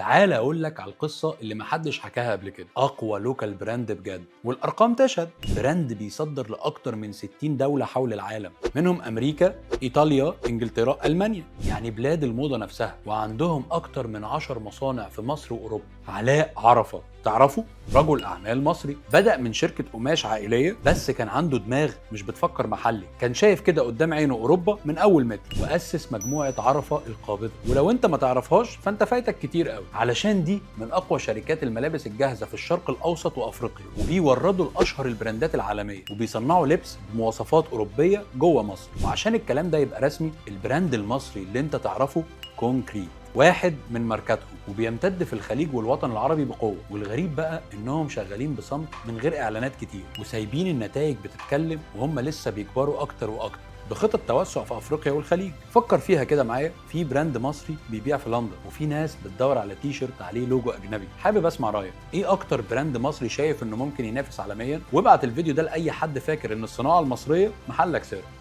تعال اقول لك على القصه اللي محدش حكاها قبل كده. اقوى لوكال براند بجد، والارقام تشهد. براند بيصدر لاكتر من 60 دوله حول العالم، منهم امريكا، ايطاليا، انجلترا، المانيا، يعني بلاد الموضه نفسها. وعندهم اكتر من 10 مصانع في مصر واوروبا. علاء عرفة تعرفه؟ رجل اعمال مصري، بدأ من شركه قماش عائليه، بس كان عنده دماغ مش بتفكر محلي. كان شايف كده قدام عينه اوروبا من اول متر، واسس مجموعه عرفة القابضه. ولو انت ما تعرفهاش فانت فايتك كتير قوي، علشان دي من اقوى شركات الملابس الجاهزه في الشرق الاوسط وافريقيا، وبيوردوا لاشهر البراندات العالميه، وبيصنعوا لبس بمواصفات اوروبيه جوه مصر. وعشان الكلام ده يبقى رسمي، البراند المصري اللي انت تعرفه كونكريت واحد من ماركاتهم، وبيمتد في الخليج والوطن العربي بقوه. والغريب بقى انهم شغالين بصمت من غير اعلانات كتير، وسايبين النتائج بتتكلم، وهم لسه بيكبروا اكتر واكتر بخطط توسع في افريقيا والخليج. فكر فيها كده معايا، في براند مصري بيبيع في لندن، وفي ناس بتدور على تي شيرت عليه لوجو اجنبي. حابب اسمع رايك، ايه اكتر براند مصري شايف انه ممكن ينافس عالميا؟ وابعت الفيديو ده لاي حد فاكر ان الصناعه المصريه محلك سر.